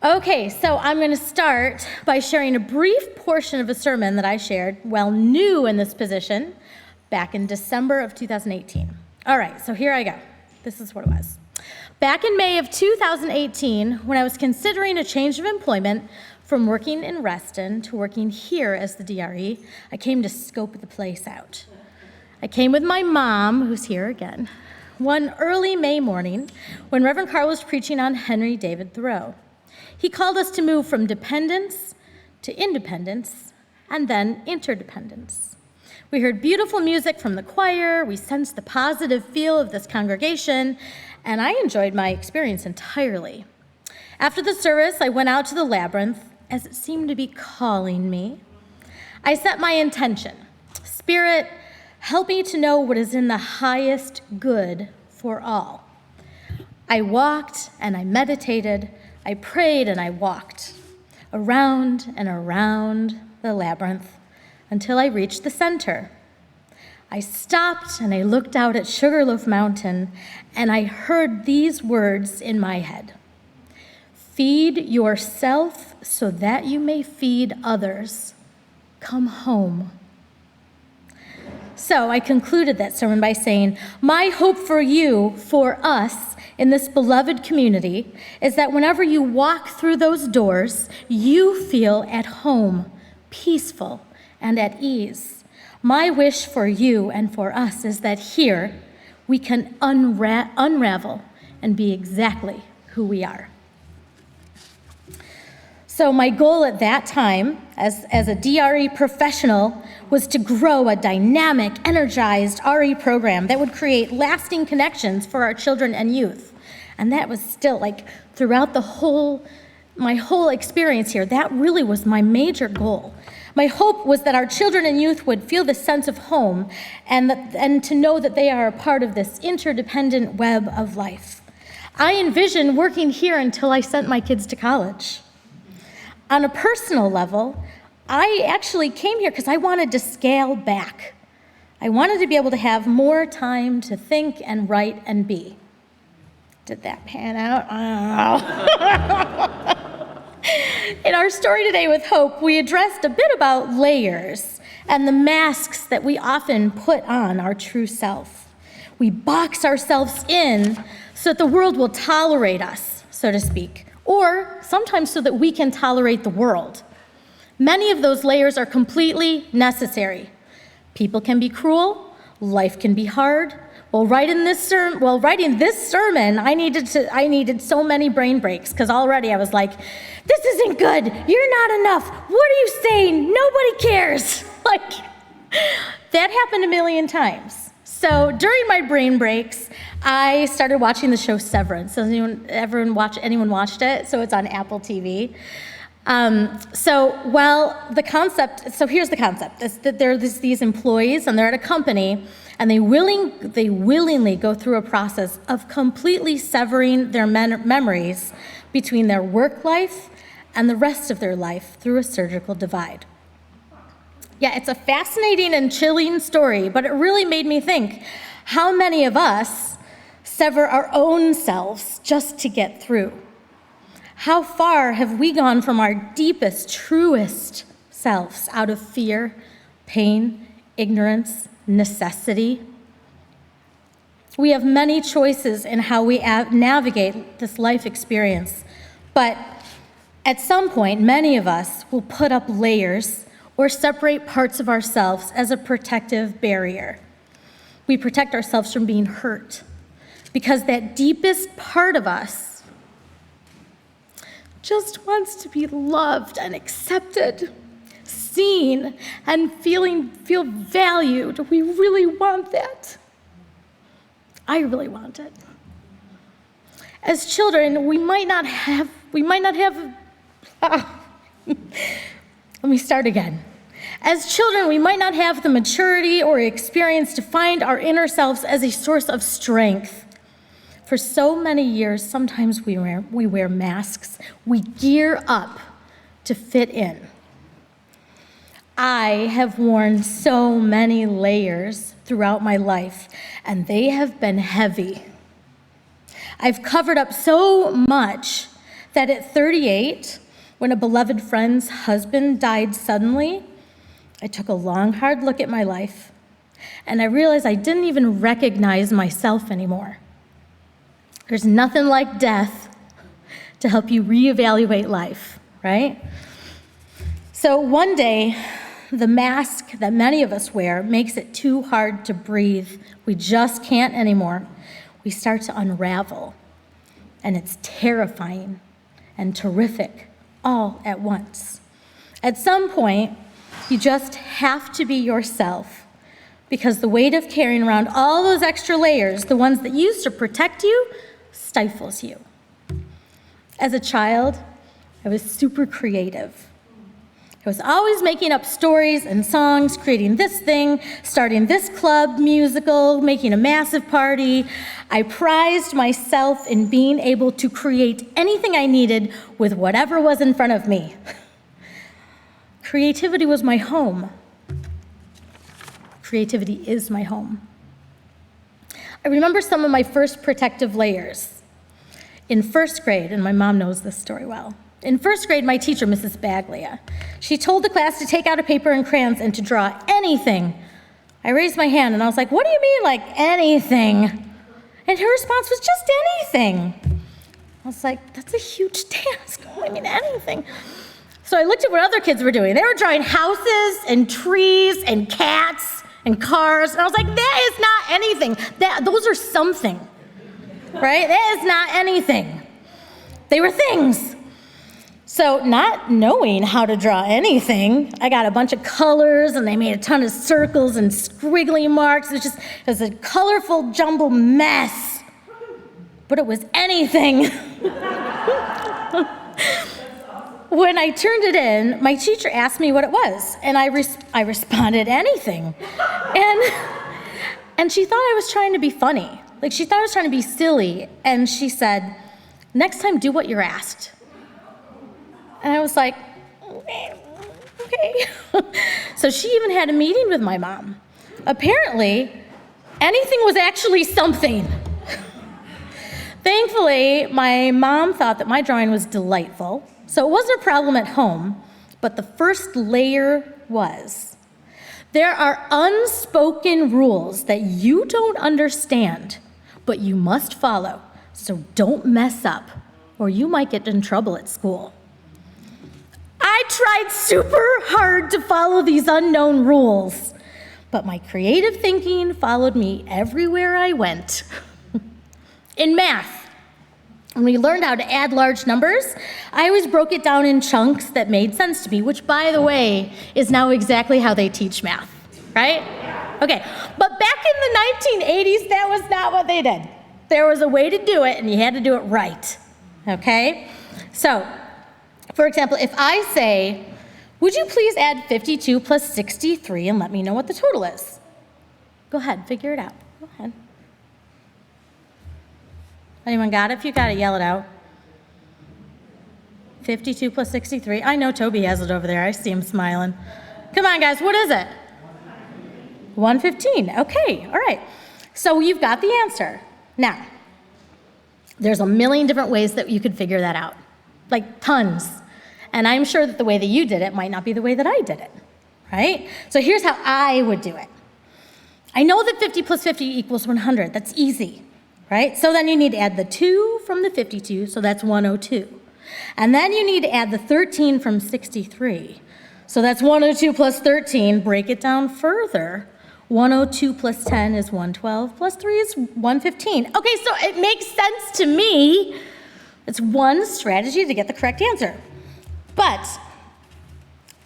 Okay, so I'm going to start by sharing a brief portion of a sermon that I shared while new in this position back in December of 2018. All right, so here I go. This is what it was. Back in May of 2018, when I was considering a change of employment from working in Reston to working here as the DRE, I came to scope the place out. I came with my mom, who's here again, one early May morning when Reverend Carl was preaching on Henry David Thoreau. He called us to move from dependence to independence and then interdependence. We heard beautiful music from the choir, we sensed the positive feel of this congregation, and I enjoyed my experience entirely. After the service, I went out to the labyrinth as it seemed to be calling me. I set my intention. Spirit, help me to know what is in the highest good for all. I walked and I meditated, I prayed and I walked around and around the labyrinth until I reached the center. I stopped and I looked out at Sugarloaf Mountain and I heard these words in my head. Feed yourself so that you may feed others. Come home. So I concluded that sermon by saying, my hope for you, for us, in this beloved community, is that whenever you walk through those doors, you feel at home, peaceful, and at ease. My wish for you and for us is that here we can unravel and be exactly who we are. So my goal at that time, as a DRE professional, was to grow a dynamic, energized RE program that would create lasting connections for our children and youth. And that was still, throughout my whole experience here, that really was my major goal. My hope was that our children and youth would feel the sense of home and to know that they are a part of this interdependent web of life. I envisioned working here until I sent my kids to college. On a personal level, I actually came here because I wanted to scale back. I wanted to be able to have more time to think and write and be. Did that pan out? I don't know. In our story today with Hope, we addressed a bit about layers and the masks that we often put on our true self. We box ourselves in so that the world will tolerate us, so to speak, or sometimes so that we can tolerate the world. Many of those layers are completely necessary. People can be cruel, life can be hard. While writing this sermon, I needed so many brain breaks because already I was like, this isn't good, you're not enough, what are you saying, nobody cares. That happened a million times. So during my brain breaks, I started watching the show Severance. Has anyone watched it? So it's on Apple TV. Here's the concept. Is that there are these employees and they're at a company and they willingly go through a process of completely severing their memories between their work life and the rest of their life through a surgical divide. Yeah, it's a fascinating and chilling story, but it really made me think, how many of us sever our own selves just to get through? How far have we gone from our deepest, truest selves out of fear, pain, ignorance, necessity? We have many choices in how we navigate this life experience, but at some point, many of us will put up layers or separate parts of ourselves as a protective barrier. We protect ourselves from being hurt because that deepest part of us just wants to be loved and accepted, seen, and feel valued. We really want that. I really want it. As children, we might not have, let me start again. As children, we might not have the maturity or experience to find our inner selves as a source of strength. For so many years, sometimes we wear masks. We gear up to fit in. I have worn so many layers throughout my life, and they have been heavy. I've covered up so much that at 38, when a beloved friend's husband died suddenly, I took a long, hard look at my life, and I realized I didn't even recognize myself anymore. There's nothing like death to help you reevaluate life, right? So one day, the mask that many of us wear makes it too hard to breathe. We just can't anymore. We start to unravel, and it's terrifying and terrific all at once. At some point, you just have to be yourself, because the weight of carrying around all those extra layers, the ones that used to protect you, stifles you. As a child, I was super creative. I was always making up stories and songs, creating this thing, starting this club musical, making a massive party. I prized myself in being able to create anything I needed with whatever was in front of me. Creativity was my home. Creativity is my home. I remember some of my first protective layers. In first grade, and my mom knows this story well, in first grade, my teacher, Mrs. Baglia, she told the class to take out a paper and crayons and to draw anything. I raised my hand and I was like, what do you mean, like anything? And her response was, just anything. I was like, that's a huge task. I mean, anything. So I looked at what other kids were doing. They were drawing houses and trees and cats and cars. And I was like, that is not anything. Those are something, right? That is not anything. They were things. So not knowing how to draw anything, I got a bunch of colors and they made a ton of circles and squiggly marks. It was a colorful jumble mess, but it was anything. When I turned it in, my teacher asked me what it was, and I responded, anything. And she thought I was trying to be funny. Like, she thought I was trying to be silly, and she said, next time, do what you're asked. And I was like, okay. So she even had a meeting with my mom. Apparently, anything was actually something. Thankfully, my mom thought that my drawing was delightful, so it wasn't a problem at home, but the first layer was, there are unspoken rules that you don't understand, but you must follow, so don't mess up, or you might get in trouble at school. I tried super hard to follow these unknown rules, but my creative thinking followed me everywhere I went. In math, when we learned how to add large numbers, I always broke it down in chunks that made sense to me, which, by the way, is now exactly how they teach math, right? Okay, but back in the 1980s, that was not what they did. There was a way to do it, and you had to do it right, okay? So, for example, if I say, would you please add 52 plus 63 and let me know what the total is? Go ahead, figure it out. Go ahead. Anyone got it? If you got it, yell it out. 52 plus 63. I know Toby has it over there. I see him smiling. Come on, guys, what is it? 115. Okay, all right. So you've got the answer. Now, there's a million different ways that you could figure that out, like tons. And I'm sure that the way that you did it might not be the way that I did it, right? So here's how I would do it. I know that 50 plus 50 equals 100. That's easy, right? So then you need to add the 2 from the 52, so that's 102. And then you need to add the 13 from 63. So that's 102 plus 13. Break it down further. 102 plus 10 is 112, plus 3 is 115. Okay, so it makes sense to me. It's one strategy to get the correct answer. But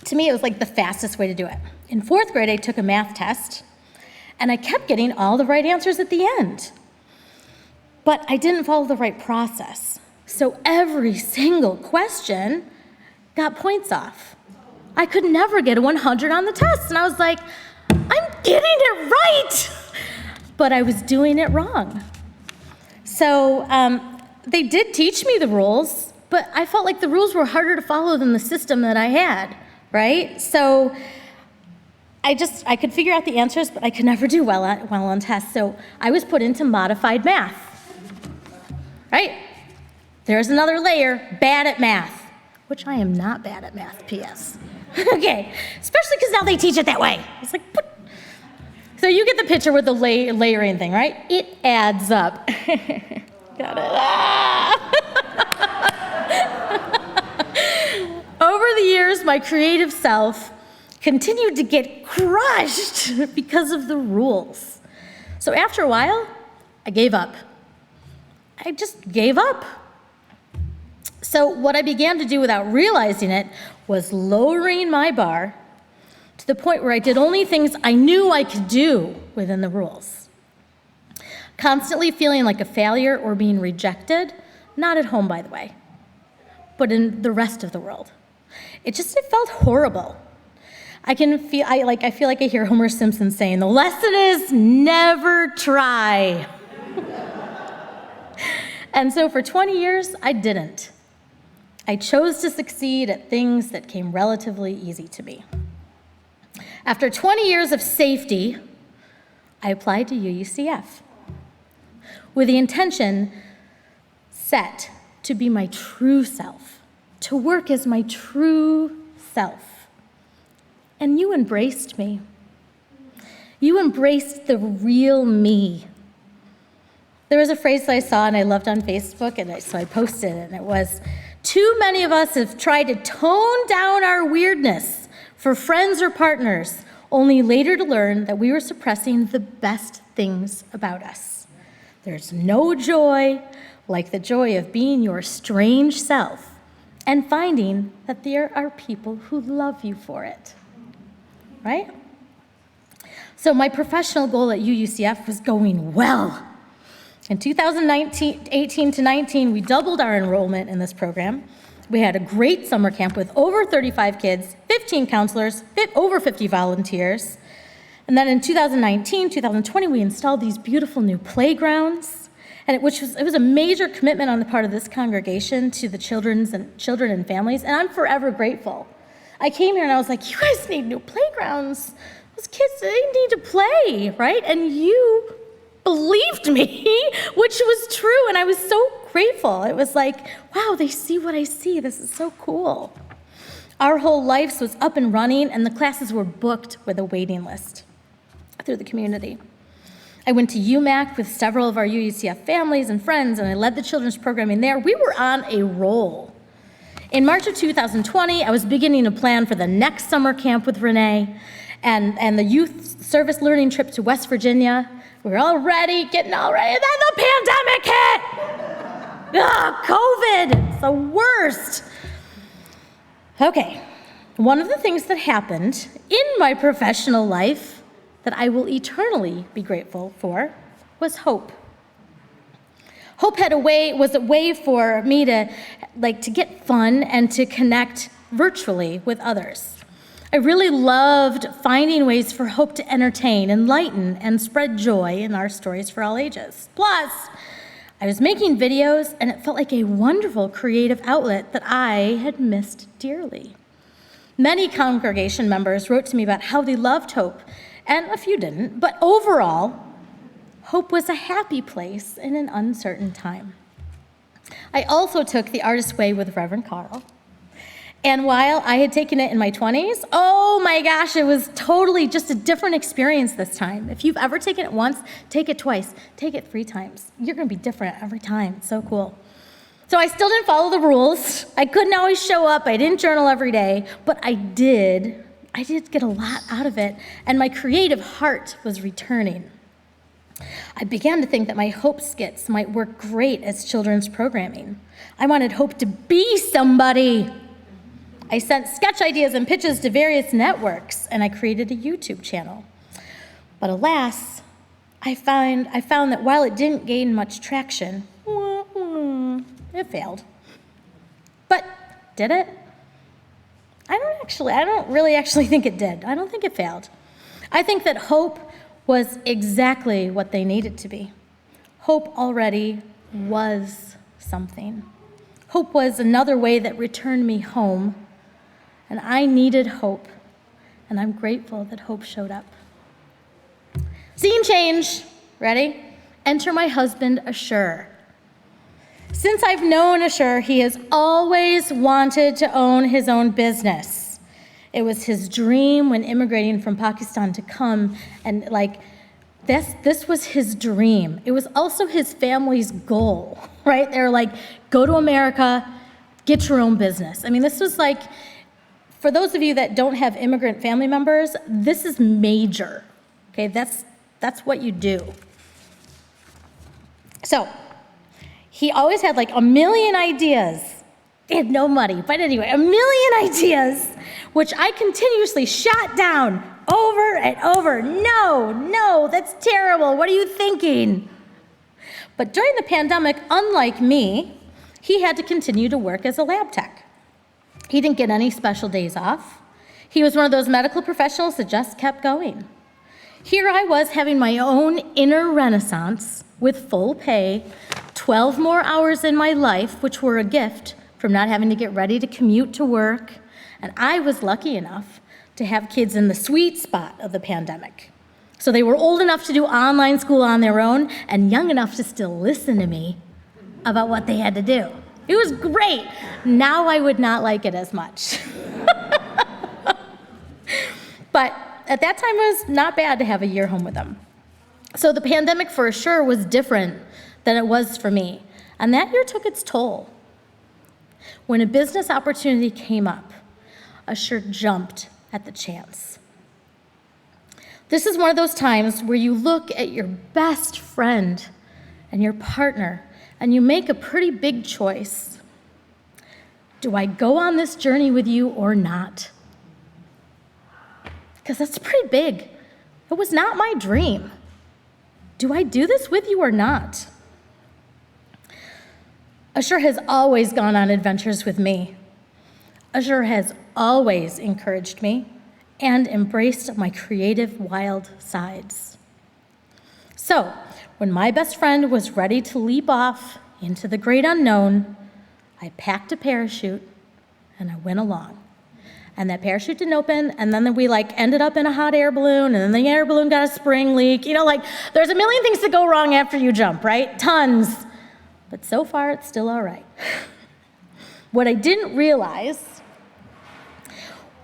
to me, it was like the fastest way to do it. In 4th grade, I took a math test, and I kept getting all the right answers at the end. But I didn't follow the right process. So every single question got points off. I could never get a 100 on the test. And I was like, I'm getting it right. But I was doing it wrong. So they did teach me the rules, but I felt like the rules were harder to follow than the system that I had, right? So I could figure out the answers, but I could never do well on tests. So I was put into modified math, right? There's another layer, bad at math, which I am not bad at math, P.S. Okay, especially because now they teach it that way. It's like, what? So you get the picture with the layering thing, right? It adds up. Got it. Over the years, my creative self continued to get crushed because of the rules. So after a while, I gave up. I just gave up. So what I began to do without realizing it was lowering my bar to the point where I did only things I knew I could do within the rules. Constantly feeling like a failure or being rejected, not at home, by the way, but in the rest of the world. It felt horrible. I feel like I hear Homer Simpson saying, the lesson is never try. And so for 20 years, I didn't. I chose to succeed at things that came relatively easy to me. After 20 years of safety, I applied to UUCF with the intention set to be my true self, to work as my true self. And you embraced me. You embraced the real me. There was a phrase that I saw and I loved on Facebook, and so I posted it, and it was, too many of us have tried to tone down our weirdness for friends or partners, only later to learn that we were suppressing the best things about us. There's no joy like the joy of being your strange self and finding that there are people who love you for it, right? So my professional goal at UUCF was going well. In 2018 to 19, we doubled our enrollment in this program. We had a great summer camp with over 35 kids, 15 counselors, over 50 volunteers. And then in 2019, 2020, we installed these beautiful new playgrounds, and it was a major commitment on the part of this congregation to the children and families, and I'm forever grateful. I came here and I was like, you guys need new playgrounds. Those kids, they need to play, right? And you believed me, which was true, and I was so grateful. It was like, wow, they see what I see. This is so cool. Our whole lives was up and running, and the classes were booked with a waiting list through the community. I went to UMAC with several of our UUCF families and friends, and I led the children's programming there. We were on a roll. In March of 2020, I was beginning to plan for the next summer camp with Renee and the youth service learning trip to West Virginia. We were getting all ready, and then the pandemic hit! COVID, it's the worst. Okay, one of the things that happened in my professional life that I will eternally be grateful for was hope. Hope was a way for me to get fun and to connect virtually with others. I really loved finding ways for hope to entertain, enlighten, and spread joy in our stories for all ages. Plus, I was making videos, and it felt like a wonderful creative outlet that I had missed dearly. Many congregation members wrote to me about how they loved hope, and a few didn't, but overall, hope was a happy place in an uncertain time. I also took the Artist's Way with Reverend Carl. And while I had taken it in my 20s, oh my gosh, it was totally just a different experience this time. If you've ever taken it once, take it twice, take it 3 times. You're gonna be different every time, it's so cool. So I still didn't follow the rules. I couldn't always show up, I didn't journal every day, but I did get a lot out of it, and my creative heart was returning. I began to think that my hope skits might work great as children's programming. I wanted hope to be somebody. I sent sketch ideas and pitches to various networks, and I created a YouTube channel. But alas, I found that while it didn't gain much traction, it failed. But did it? I don't really actually think it did. I don't think it failed. I think that hope was exactly what they needed to be. Hope already was something. Hope was another way that returned me home. And I needed hope, and I'm grateful that hope showed up. Scene change, ready? Enter my husband, Ashur. Since I've known Ashur, he has always wanted to own his own business. It was his dream when immigrating from Pakistan to come, and this was his dream. It was also his family's goal, right? They were like, go to America, get your own business. I mean, this was like, for those of you that don't have immigrant family members, this is major, okay? That's what you do. So, he always had like a million ideas. He had no money, but anyway, a million ideas, which I continuously shot down over and over. No, that's terrible. What are you thinking? But during the pandemic, unlike me, he had to continue to work as a lab tech. He didn't get any special days off. He was one of those medical professionals that just kept going. Here I was having my own inner renaissance with full pay, 12 more hours in my life, which were a gift from not having to get ready to commute to work. And I was lucky enough to have kids in the sweet spot of the pandemic. So they were old enough to do online school on their own and young enough to still listen to me about what they had to do. It was great. Now I would not like it as much. But at that time, it was not bad to have a year home with them. So the pandemic for Ashur was different than it was for me. And that year took its toll. When a business opportunity came up, Ashur jumped at the chance. This is one of those times where you look at your best friend and your partner and you make a pretty big choice. Do I go on this journey with you or not? Because that's pretty big. It was not my dream. Do I do this with you or not? Ashur has always gone on adventures with me. Ashur has always encouraged me and embraced my creative, wild sides. So, when my best friend was ready to leap off into the great unknown, I packed a parachute and I went along. And that parachute didn't open, and then we ended up in a hot air balloon, and then the air balloon got a spring leak. There's a million things that go wrong after you jump, right? Tons. But so far, it's still all right. What I didn't realize,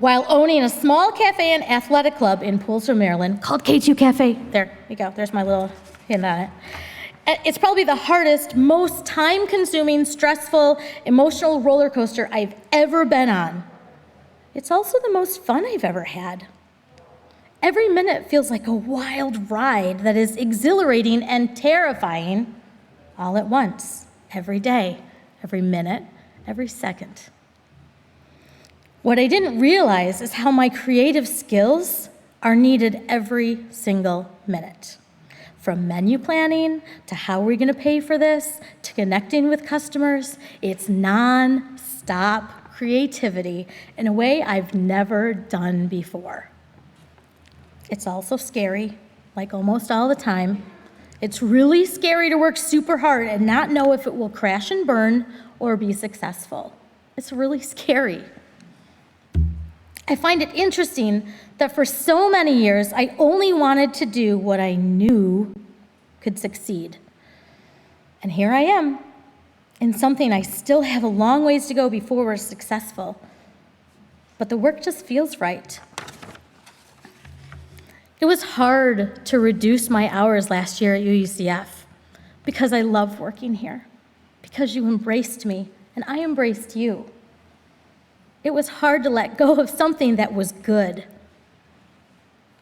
while owning a small cafe and athletic club in Poulsbo, Maryland, called K2 Cafe, there you go, there's my little hint on it. It's probably the hardest, most time-consuming, stressful, emotional roller coaster I've ever been on. It's also the most fun I've ever had. Every minute feels like a wild ride that is exhilarating and terrifying all at once, every day, every minute, every second. What I didn't realize is how my creative skills are needed every single minute. From menu planning to how we're going to pay for this to connecting with customers, it's non-stop creativity in a way I've never done before. It's also scary, like almost all the time. It's really scary to work super hard and not know if it will crash and burn or be successful. It's really scary. I find it interesting that for so many years, I only wanted to do what I knew could succeed. And here I am, in something I still have a long ways to go before we're successful. But the work just feels right. It was hard to reduce my hours last year at UUCF because I love working here, because you embraced me and I embraced you. It was hard to let go of something that was good.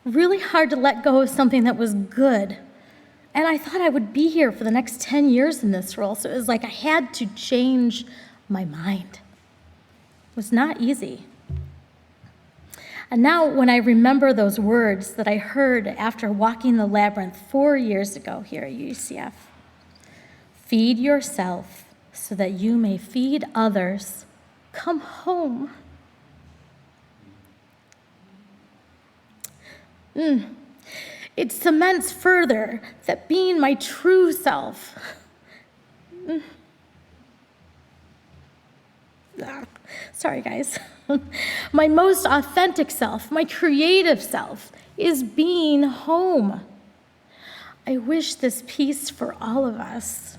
Really hard to let go of something that was good. And I thought I would be here for the next 10 years in this role, so it was like I had to change my mind. It was not easy. And now when I remember those words that I heard after walking the labyrinth 4 years ago here at UCF, feed yourself so that you may feed others, come home. It cements further that being my true self, sorry guys, my most authentic self, my creative self, is being home. I wish this peace for all of us.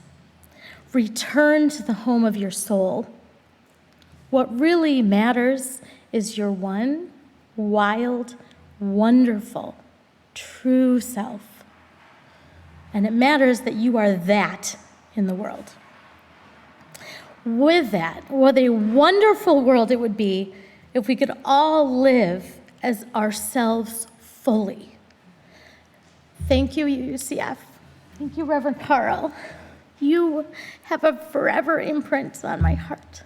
Return to the home of your soul. What really matters is your one wild, wonderful, true self. And it matters that you are that in the world. With that, what a wonderful world it would be if we could all live as ourselves fully. Thank you, UCF. Thank you, Reverend Carl. You have a forever imprint on my heart.